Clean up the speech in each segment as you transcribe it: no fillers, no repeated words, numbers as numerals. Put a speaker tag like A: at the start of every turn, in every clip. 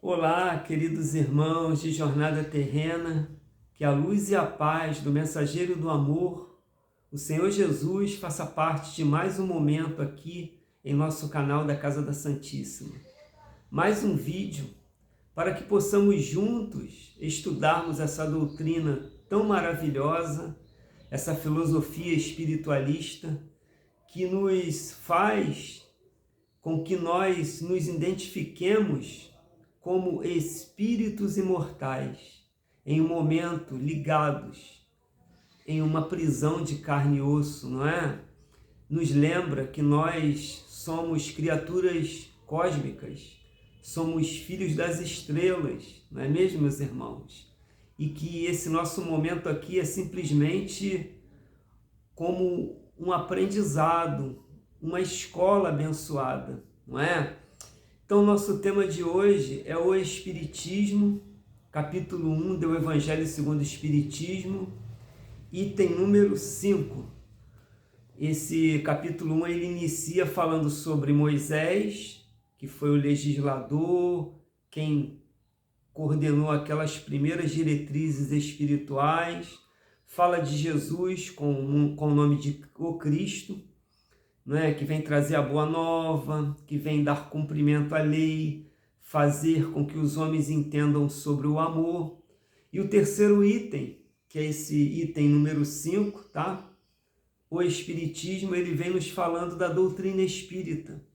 A: Olá, queridos irmãos de jornada terrena, que a luz e a paz do mensageiro do amor, o Senhor Jesus, faça parte de mais um momento aqui em nosso canal da Casa da Santíssima. Mais um vídeo para que possamos juntos estudarmos essa doutrina tão maravilhosa, essa filosofia espiritualista que nos faz com que nós nos identifiquemos como espíritos imortais, em um momento ligados em uma prisão de carne e osso, não é? Nos lembra que nós somos criaturas cósmicas, somos filhos das estrelas, não é mesmo, meus irmãos? E que esse nosso momento aqui é simplesmente como um aprendizado, uma escola abençoada, não é? Então, nosso tema de hoje é o Espiritismo, capítulo 1 do Evangelho segundo o Espiritismo, item número 5. Esse capítulo 1 ele inicia falando sobre Moisés, que foi o legislador, quem coordenou aquelas primeiras diretrizes espirituais, fala de Jesus com o nome de o Cristo, né, que vem trazer a boa nova, que vem dar cumprimento à lei, fazer com que os homens entendam sobre o amor. E o terceiro item, que é esse item número 5, tá? O Espiritismo, ele vem nos falando da doutrina espírita,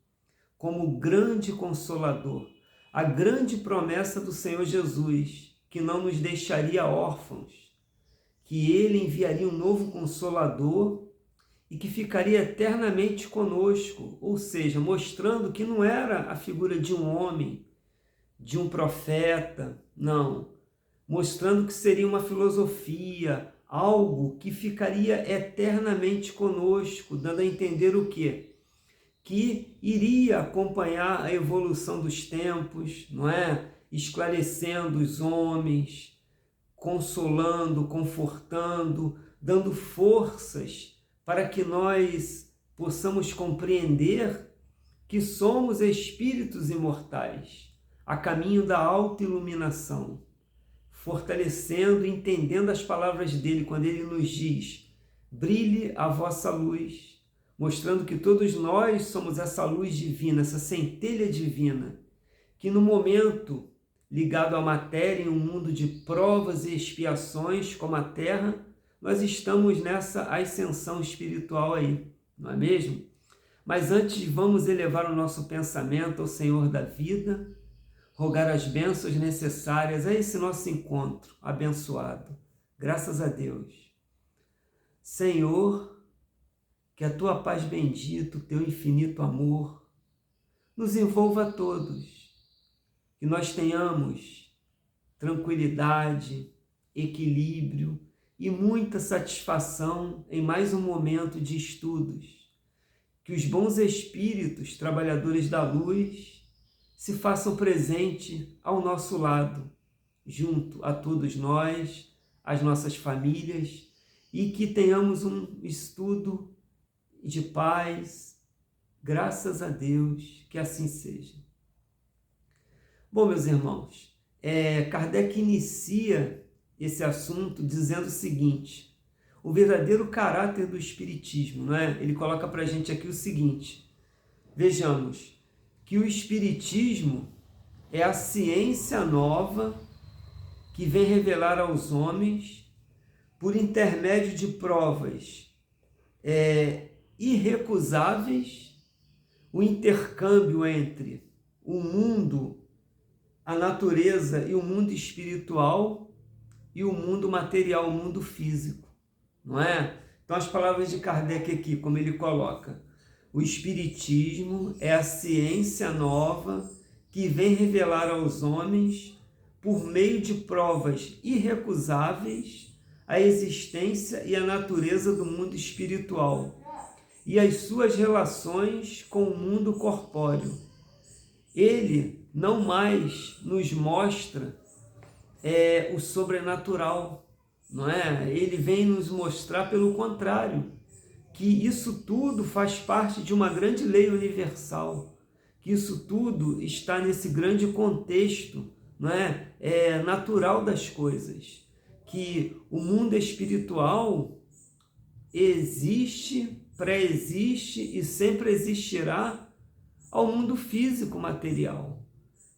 A: como grande consolador, a grande promessa do Senhor Jesus, que não nos deixaria órfãos, que ele enviaria um novo consolador e que ficaria eternamente conosco, ou seja, mostrando que não era a figura de um homem, de um profeta, não, mostrando que seria uma filosofia, algo que ficaria eternamente conosco, dando a entender o quê? Que iria acompanhar a evolução dos tempos, não é? Esclarecendo os homens, consolando, confortando, dando forças para que nós possamos compreender que somos espíritos imortais, a caminho da autoiluminação, fortalecendo e entendendo as palavras dele quando ele nos diz: brilhe a vossa luz, mostrando que todos nós somos essa luz divina, essa centelha divina, que no momento ligado à matéria, em um mundo de provas e expiações como a Terra, nós estamos nessa ascensão espiritual aí, não é mesmo? Mas antes vamos elevar o nosso pensamento ao Senhor da vida, rogar as bênçãos necessárias a esse nosso encontro abençoado. Graças a Deus. Senhor, que a tua paz bendita, o teu infinito amor, nos envolva a todos, que nós tenhamos tranquilidade, equilíbrio, e muita satisfação em mais um momento de estudos. Que os bons espíritos, trabalhadores da luz, se façam presente ao nosso lado, junto a todos nós, às nossas famílias, e que tenhamos um estudo de paz, graças a Deus, que assim seja. Bom, meus irmãos, Kardec inicia esse assunto dizendo o seguinte: o verdadeiro caráter do Espiritismo, não é? Ele coloca para a gente aqui o seguinte: vejamos que o Espiritismo é a ciência nova que vem revelar aos homens, por intermédio de provas irrecusáveis, o intercâmbio entre o mundo, a natureza e o mundo espiritual, e o mundo material, o mundo físico, não é? Então as palavras de Kardec aqui, como ele coloca: o Espiritismo é a ciência nova que vem revelar aos homens, por meio de provas irrecusáveis, a existência e a natureza do mundo espiritual e as suas relações com o mundo corpóreo. Ele não mais nos mostra o sobrenatural, não é? Ele vem nos mostrar, pelo contrário, que isso tudo faz parte de uma grande lei universal, que isso tudo está nesse grande contexto, não é? Natural das coisas, que o mundo espiritual existe, pré-existe e sempre existirá ao mundo físico material,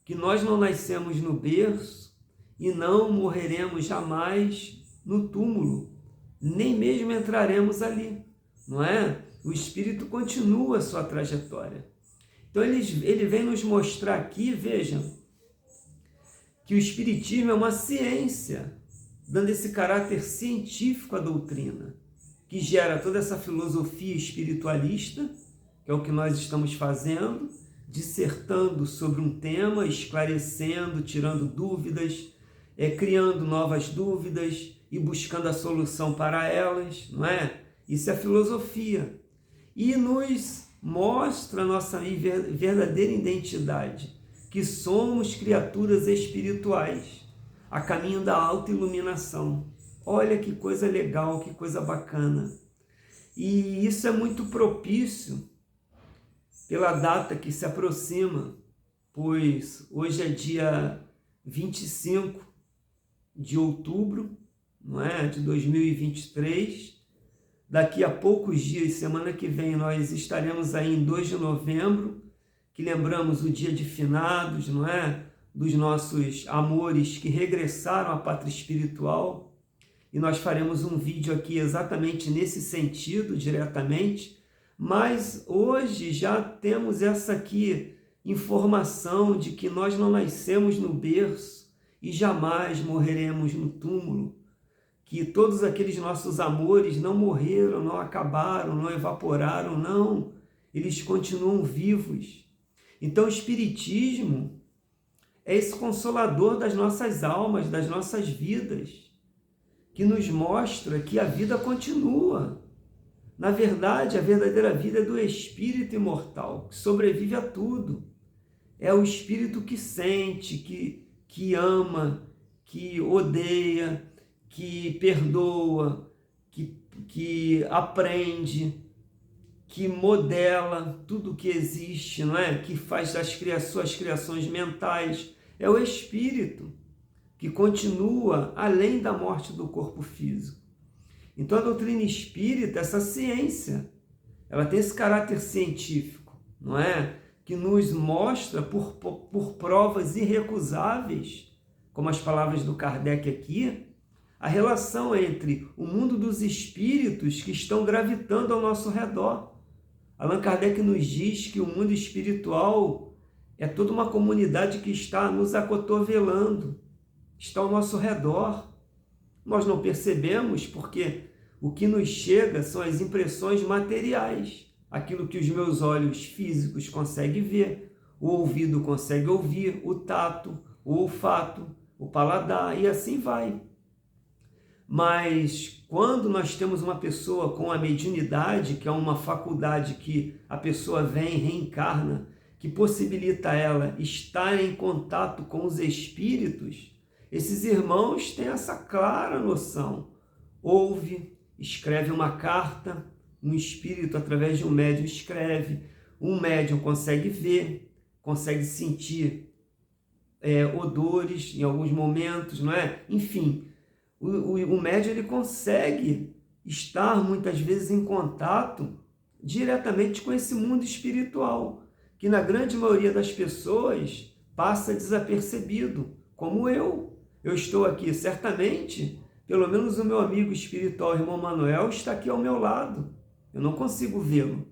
A: que nós não nascemos no berço e não morreremos jamais no túmulo, nem mesmo entraremos ali, não é? O espírito continua a sua trajetória. Então ele vem nos mostrar aqui, vejam, que o espiritismo é uma ciência, dando esse caráter científico à doutrina, que gera toda essa filosofia espiritualista, que é o que nós estamos fazendo, dissertando sobre um tema, esclarecendo, tirando dúvidas, criando novas dúvidas e buscando a solução para elas, não é? Isso é filosofia. E nos mostra a nossa verdadeira identidade, que somos criaturas espirituais, a caminho da autoiluminação. Olha que coisa legal, que coisa bacana. E isso é muito propício pela data que se aproxima, pois hoje é dia 25 de outubro, não é? De 2023. Daqui a poucos dias, semana que vem, nós estaremos aí em 2 de novembro, que lembramos o dia de finados, não é? Dos nossos amores que regressaram à pátria espiritual. E nós faremos um vídeo aqui exatamente nesse sentido, diretamente. Mas hoje já temos essa aqui informação de que nós não nascemos no berço e jamais morreremos no túmulo, que todos aqueles nossos amores não morreram, não acabaram, não evaporaram, não, eles continuam vivos. Então o Espiritismo é esse consolador das nossas almas, das nossas vidas, que nos mostra que a vida continua. Na verdade, a verdadeira vida é do espírito imortal, que sobrevive a tudo. É o espírito que sente, que ama, que odeia, que perdoa, que aprende, que modela tudo que existe, não é? Que faz suas criações mentais. É o espírito que continua além da morte do corpo físico. Então a doutrina espírita, essa ciência, ela tem esse caráter científico, não é? Que nos mostra por provas irrecusáveis, como as palavras do Kardec aqui, a relação entre o mundo dos espíritos que estão gravitando ao nosso redor. Allan Kardec nos diz que o mundo espiritual é toda uma comunidade que está nos acotovelando, está ao nosso redor. Nós não percebemos porque o que nos chega são as impressões materiais, aquilo que os meus olhos físicos conseguem ver, o ouvido consegue ouvir, o tato, o olfato, o paladar e assim vai. Mas quando nós temos uma pessoa com a mediunidade, que é uma faculdade que a pessoa vem, reencarna, que possibilita ela estar em contato com os espíritos, esses irmãos têm essa clara noção. Ouve, escreve uma carta, um espírito através de um médium escreve, um médium consegue ver, consegue sentir odores em alguns momentos, não é? Enfim, o médium ele consegue estar muitas vezes em contato diretamente com esse mundo espiritual, que na grande maioria das pessoas passa desapercebido, como eu. Eu estou aqui, certamente, pelo menos o meu amigo espiritual, o irmão Manuel, está aqui ao meu lado. Eu não consigo vê-lo,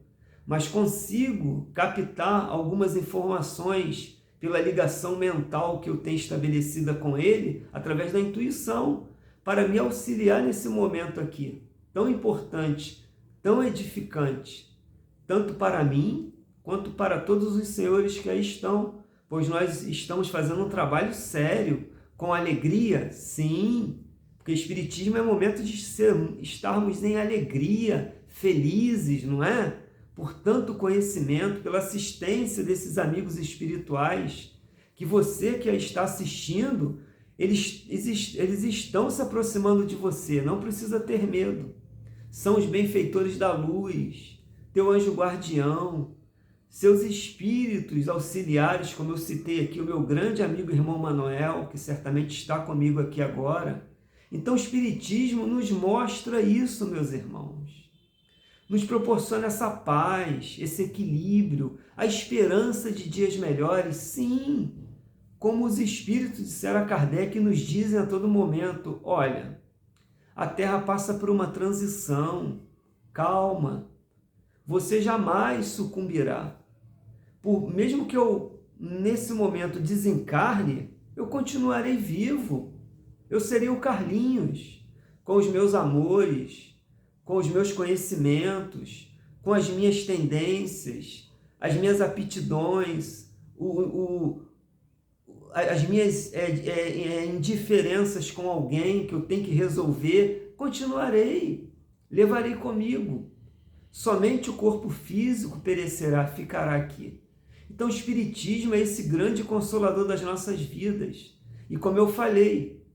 A: mas consigo captar algumas informações pela ligação mental que eu tenho estabelecida com ele, através da intuição, para me auxiliar nesse momento aqui, tão importante, tão edificante, tanto para mim, quanto para todos os senhores que aí estão, pois nós estamos fazendo um trabalho sério, com alegria, sim, porque Espiritismo é momento de estarmos em alegria, felizes, não é? Por tanto conhecimento, pela assistência desses amigos espirituais, que você que está assistindo, eles estão se aproximando de você, não precisa ter medo. São os benfeitores da luz, teu anjo guardião, seus espíritos auxiliares, como eu citei aqui, o meu grande amigo irmão Manuel, que certamente está comigo aqui agora. Então o Espiritismo nos mostra isso, meus irmãos. Nos proporciona essa paz, esse equilíbrio, a esperança de dias melhores, sim. Como os Espíritos disseram a Kardec, nos dizem a todo momento, olha, a Terra passa por uma transição, calma, você jamais sucumbirá. Mesmo que eu, nesse momento, desencarne, eu continuarei vivo. Eu serei o Carlinhos, com os meus amores, com os meus conhecimentos, com as minhas tendências, as minhas aptidões, as minhas indiferenças com alguém que eu tenho que resolver, continuarei, levarei comigo. Somente o corpo físico perecerá, ficará aqui. Então o Espiritismo é esse grande consolador das nossas vidas. E como eu falei,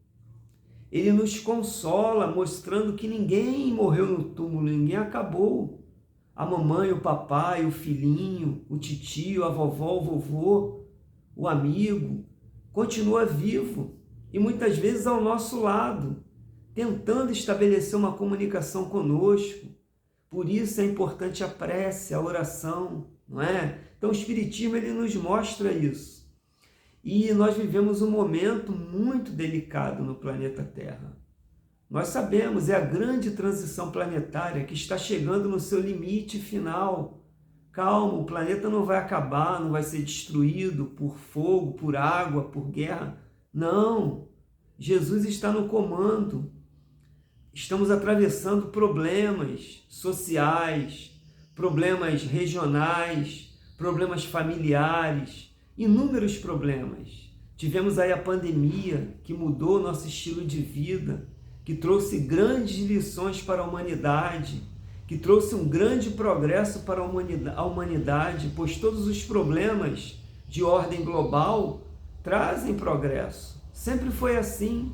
A: ele nos consola, mostrando que ninguém morreu no túmulo, ninguém acabou. A mamãe, o papai, o filhinho, o titio, a vovó, o vovô, o amigo, continua vivo e muitas vezes ao nosso lado, tentando estabelecer uma comunicação conosco. Por isso é importante a prece, a oração, não é? Então o Espiritismo ele nos mostra isso. E nós vivemos um momento muito delicado no planeta Terra. Nós sabemos, é a grande transição planetária que está chegando no seu limite final. Calma, o planeta não vai acabar, não vai ser destruído por fogo, por água, por guerra. Não, Jesus está no comando. Estamos atravessando problemas sociais, problemas regionais, problemas familiares, inúmeros problemas. Tivemos aí a pandemia que mudou nosso estilo de vida, que trouxe grandes lições para a humanidade, que trouxe um grande progresso para a humanidade, pois todos os problemas de ordem global trazem progresso. Sempre foi assim,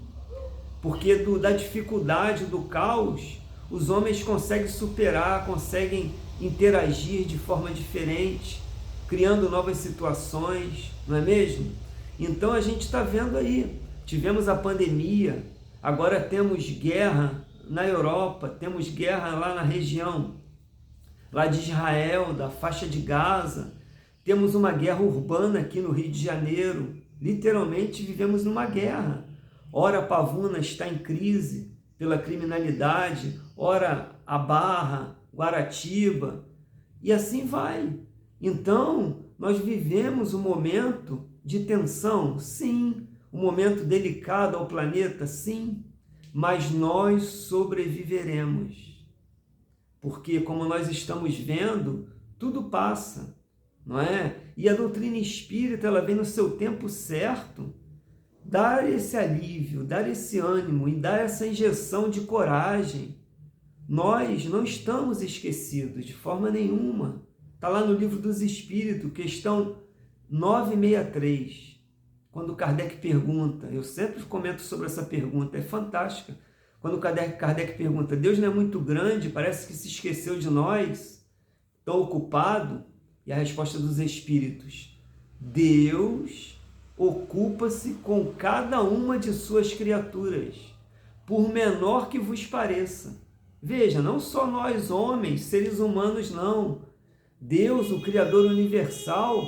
A: porque da dificuldade, do caos, os homens conseguem superar, conseguem interagir de forma diferente, criando novas situações, não é mesmo? Então a gente está vendo aí, tivemos a pandemia, agora temos guerra na Europa, temos guerra lá na região, lá de Israel, da faixa de Gaza, temos uma guerra urbana aqui no Rio de Janeiro, literalmente vivemos numa guerra. Ora a Pavuna está em crise pela criminalidade, ora a Barra, Guaratiba, e assim vai. Então, nós vivemos um momento de tensão, sim, um momento delicado ao planeta, sim, mas nós sobreviveremos. Porque, como nós estamos vendo, tudo passa, não é? E a doutrina espírita, ela vem no seu tempo certo, dar esse alívio, dar esse ânimo e dar essa injeção de coragem. Nós não estamos esquecidos de forma nenhuma. Está lá no Livro dos Espíritos, questão 963, quando Kardec pergunta, eu sempre comento sobre essa pergunta, é fantástica, quando Kardec pergunta, Deus não é muito grande, parece que se esqueceu de nós, tão ocupado? E a resposta dos Espíritos, Deus ocupa-se com cada uma de suas criaturas, por menor que vos pareça. Veja, não só nós homens, seres humanos, não. Deus, o Criador universal,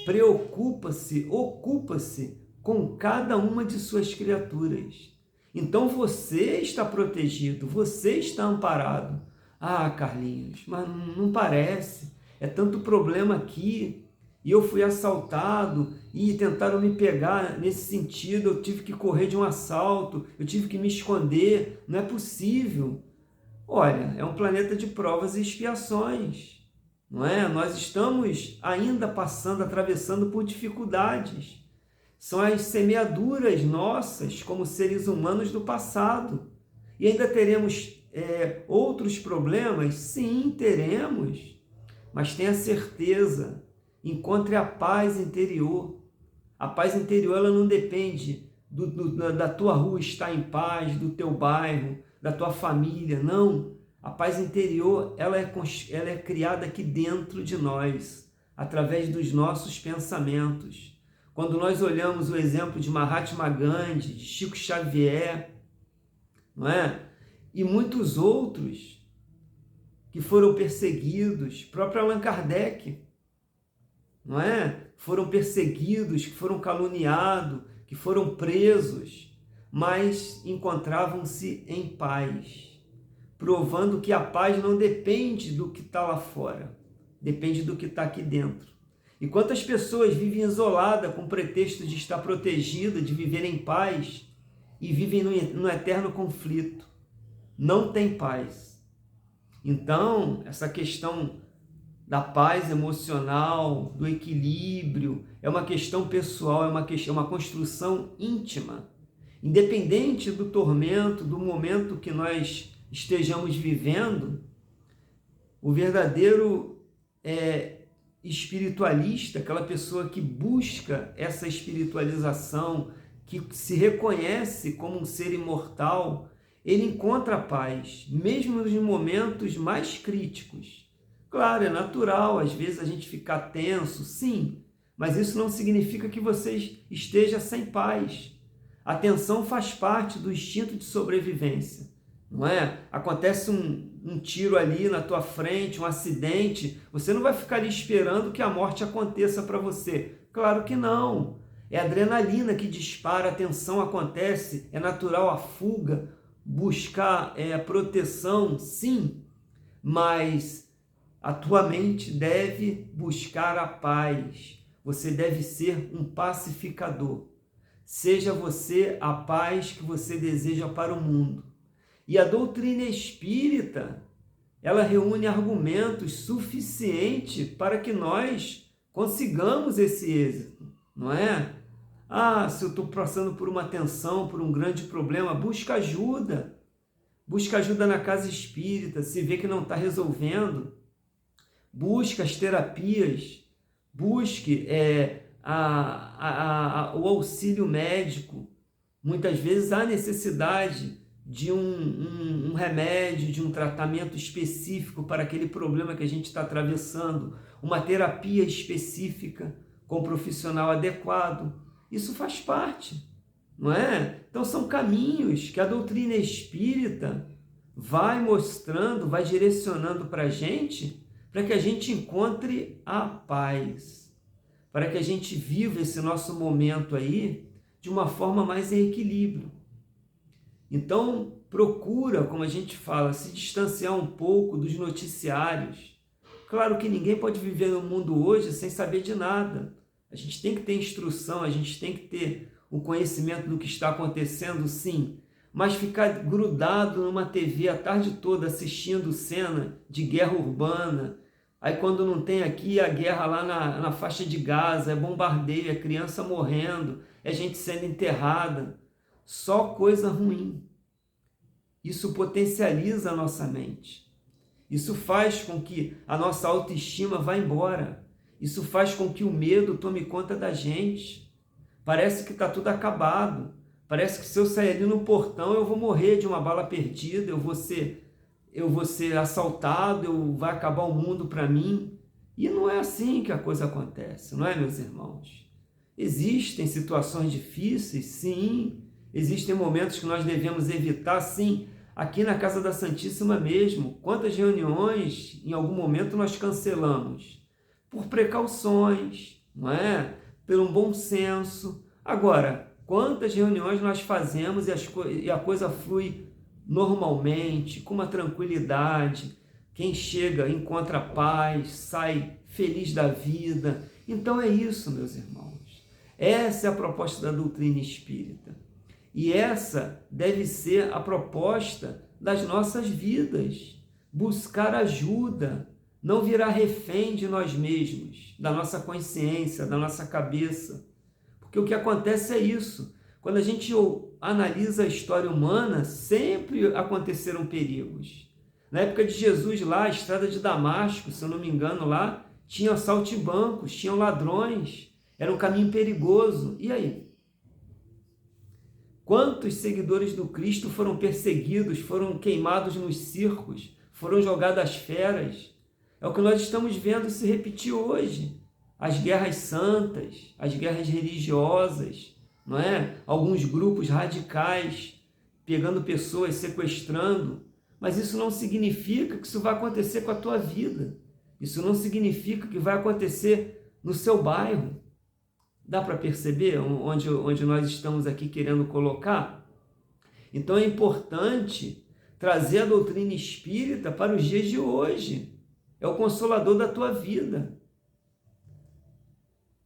A: preocupa-se, ocupa-se com cada uma de suas criaturas. Então você está protegido, você está amparado. Ah, Carlinhos, mas não parece, é tanto problema aqui, e eu fui assaltado, e tentaram me pegar nesse sentido, eu tive que correr de um assalto, eu tive que me esconder, não é possível. Olha, é um planeta de provas e expiações, não é? Nós estamos ainda passando, atravessando por dificuldades. São as semeaduras nossas como seres humanos do passado. E ainda teremos outros problemas? Sim, teremos. Mas tenha certeza, encontre a paz interior. A paz interior ela não depende da tua rua estar em paz, do teu bairro, da tua família, não. A paz interior ela é criada aqui dentro de nós. através dos nossos pensamentos. Quando nós olhamos o exemplo de Mahatma Gandhi, de Chico Xavier, não é? E muitos outros que foram perseguidos, próprio Allan Kardec, não é? Foram perseguidos, que foram caluniados, que foram presos, mas encontravam-se em paz, provando que a paz não depende do que está lá fora, depende do que está aqui dentro. E quantas pessoas vivem isoladas com pretexto de estar protegida, de viver em paz, e vivem no eterno conflito. Não tem paz. Então, essa questão da paz emocional, do equilíbrio, é uma questão pessoal, é uma construção íntima. Independente do tormento, do momento que nós estejamos vivendo, o verdadeiro espiritualista, aquela pessoa que busca essa espiritualização, que se reconhece como um ser imortal, ele encontra a paz, mesmo nos momentos mais críticos. Claro, é natural, às vezes a gente ficar tenso, sim, mas isso não significa que você esteja sem paz. A tensão faz parte do instinto de sobrevivência, não é? Acontece um tiro ali na tua frente, um acidente, você não vai ficar ali esperando que a morte aconteça para você. Claro que não. É a adrenalina que dispara, a tensão acontece, é natural a fuga, buscar proteção, sim, mas a tua mente deve buscar a paz. Você deve ser um pacificador. Seja você a paz que você deseja para o mundo. E a doutrina espírita, ela reúne argumentos suficientes para que nós consigamos esse êxito, não é? Se eu estou passando por uma tensão, por um grande problema, busca ajuda. Busca ajuda na casa espírita, se vê que não está resolvendo. Busca as terapias, busque o auxílio médico. Muitas vezes há necessidade de um remédio, de um tratamento específico para aquele problema que a gente está atravessando, uma terapia específica com um profissional adequado. Isso faz parte, não é? Então são caminhos que a doutrina espírita vai mostrando, vai direcionando para a gente, para que a gente encontre a paz, para que a gente viva esse nosso momento aí de uma forma mais em equilíbrio. Então, procura, como a gente fala, se distanciar um pouco dos noticiários. Claro que ninguém pode viver no mundo hoje sem saber de nada. A gente tem que ter instrução, a gente tem que ter o conhecimento do que está acontecendo, sim, mas ficar grudado numa TV a tarde toda assistindo cena de guerra urbana, aí quando não tem aqui a guerra lá na faixa de Gaza, é bombardeio, é criança morrendo, é gente sendo enterrada, só coisa ruim. Isso potencializa a nossa mente. Isso faz com que a nossa autoestima vá embora. Isso faz com que o medo tome conta da gente. Parece que está tudo acabado. Parece que se eu sair ali no portão eu vou morrer de uma bala perdida, eu vou ser assaltado, vai acabar o mundo para mim. E não é assim que a coisa acontece, não é, meus irmãos? Existem situações difíceis, sim. Existem momentos que nós devemos evitar, sim. Aqui na Casa da Santíssima mesmo, quantas reuniões em algum momento nós cancelamos? Por precauções, não é? Pelo bom senso. Agora, quantas reuniões nós fazemos e a coisa flui normalmente, com uma tranquilidade. Quem chega encontra paz, sai feliz da vida. Então é isso, meus irmãos. Essa é a proposta da doutrina espírita. E essa deve ser a proposta das nossas vidas. Buscar ajuda, não virar refém de nós mesmos, da nossa consciência, da nossa cabeça. Porque o que acontece é isso. Quando a gente analisa a história humana, sempre aconteceram perigos. Na época de Jesus lá, a estrada de Damasco, se eu não me engano lá, tinha saltimbancos, tinham ladrões, era um caminho perigoso. E aí? Quantos seguidores do Cristo foram perseguidos, foram queimados nos circos, foram jogados às feras? É o que nós estamos vendo se repetir hoje. as guerras santas, as guerras religiosas, não é? Alguns grupos radicais pegando pessoas, sequestrando, mas isso não significa que isso vai acontecer com a tua vida. Isso não significa que vai acontecer no seu bairro. Dá para perceber onde nós estamos aqui querendo colocar? Então é importante trazer a doutrina espírita para os dias de hoje. É o consolador da tua vida.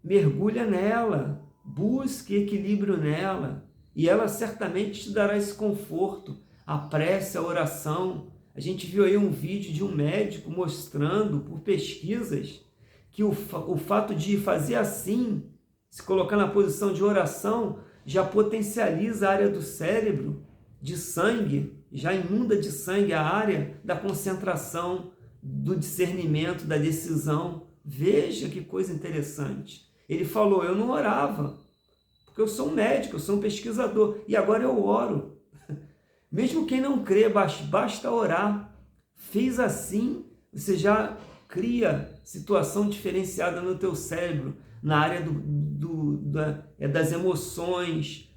A: Mergulha nela, busque equilíbrio nela, e ela certamente te dará esse conforto. A prece, a oração. A gente viu aí um vídeo de um médico mostrando, por pesquisas, que o fato de fazer assim, se colocar na posição de oração, já potencializa a área do cérebro, de sangue, já inunda de sangue a área da concentração, do discernimento, da decisão. Veja que coisa interessante. Ele falou, eu não orava, porque eu sou um médico, eu sou um pesquisador, e agora eu oro. Mesmo quem não crê, basta orar. Fez assim, você já cria situação diferenciada no teu cérebro, na área das emoções,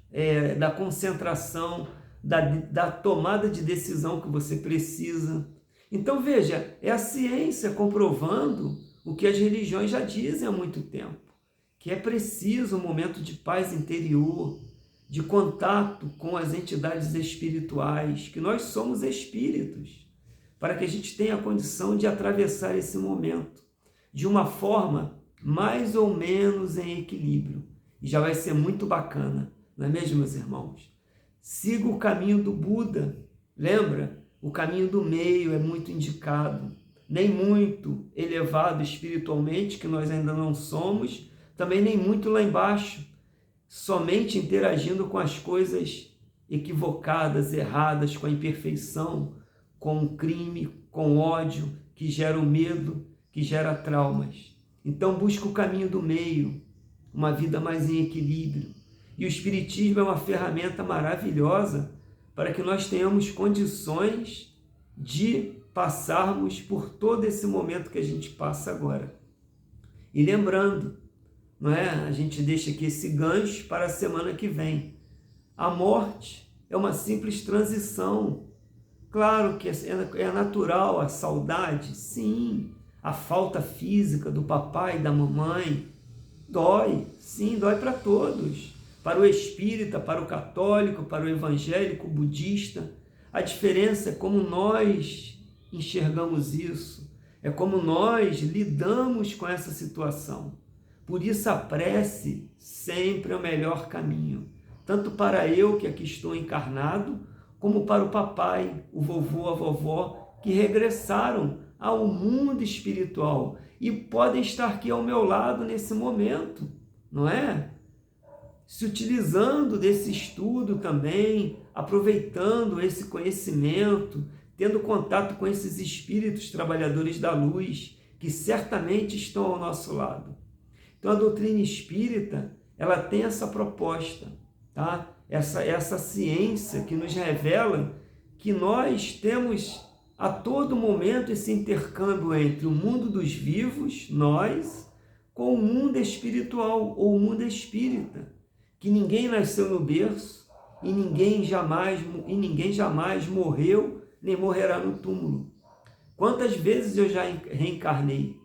A: da concentração, da tomada de decisão que você precisa. Então veja, é a ciência comprovando o que as religiões já dizem há muito tempo, que é preciso um momento de paz interior, de contato com as entidades espirituais, que nós somos espíritos, para que a gente tenha a condição de atravessar esse momento de uma forma mais ou menos em equilíbrio. E já vai ser muito bacana, não é mesmo, meus irmãos? Siga o caminho do Buda, lembra? O caminho do meio é muito indicado, nem muito elevado espiritualmente, que nós ainda não somos, também nem muito lá embaixo, somente interagindo com as coisas equivocadas, erradas, com a imperfeição, com o crime, com o ódio, que gera o medo, que gera traumas. Então busca o caminho do meio, uma vida mais em equilíbrio. E o Espiritismo é uma ferramenta maravilhosa para que nós tenhamos condições de passarmos por todo esse momento que a gente passa agora. E lembrando, não é? A gente deixa aqui esse gancho para a semana que vem. A morte é uma simples transição. Claro que é natural a saudade, sim. A falta física do papai e da mamãe dói, sim, dói para todos. Para o espírita, para o católico, para o evangélico, o budista. A diferença é como nós enxergamos isso, é como nós lidamos com essa situação. Por isso a prece sempre é o melhor caminho, tanto para eu que aqui estou encarnado, como para o papai, o vovô, a vovó, que regressaram ao mundo espiritual e podem estar aqui ao meu lado nesse momento, não é? Se utilizando desse estudo também, aproveitando esse conhecimento, tendo contato com esses espíritos trabalhadores da luz, que certamente estão ao nosso lado. Então a doutrina espírita, ela tem essa proposta, tá? Essa ciência que nos revela que nós temos a todo momento esse intercâmbio entre o mundo dos vivos, nós, com o mundo espiritual ou o mundo espírita, que ninguém nasceu no berço e ninguém jamais morreu nem morrerá no túmulo. Quantas vezes eu já reencarnei?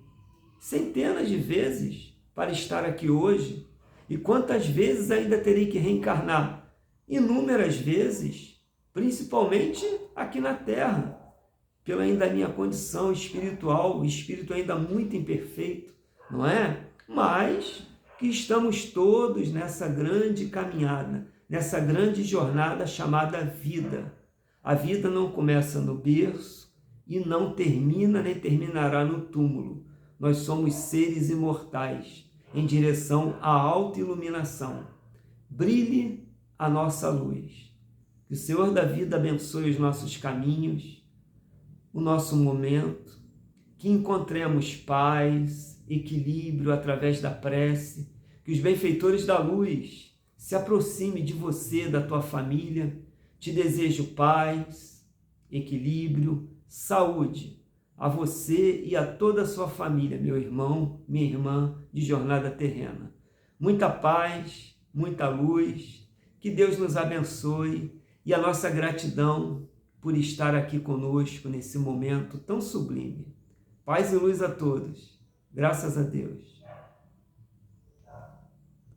A: Centenas de vezes para estar aqui hoje. E quantas vezes ainda terei que reencarnar? Inúmeras vezes, principalmente aqui na Terra, pela ainda minha condição espiritual, o espírito ainda muito imperfeito, não é? Mas que estamos todos nessa grande caminhada, nessa grande jornada chamada vida. A vida não começa no berço e não termina nem terminará no túmulo. Nós somos seres imortais em direção à autoiluminação. Brilhe a nossa luz. Que o Senhor da vida abençoe os nossos caminhos, o nosso momento, que encontremos paz, equilíbrio através da prece, que os benfeitores da luz se aproximem de você, da tua família. Te desejo paz, equilíbrio, saúde a você e a toda a sua família, meu irmão, minha irmã, de jornada terrena. Muita paz, muita luz, que Deus nos abençoe e a nossa gratidão por estar aqui conosco nesse momento tão sublime. Paz e luz a todos. Graças a Deus.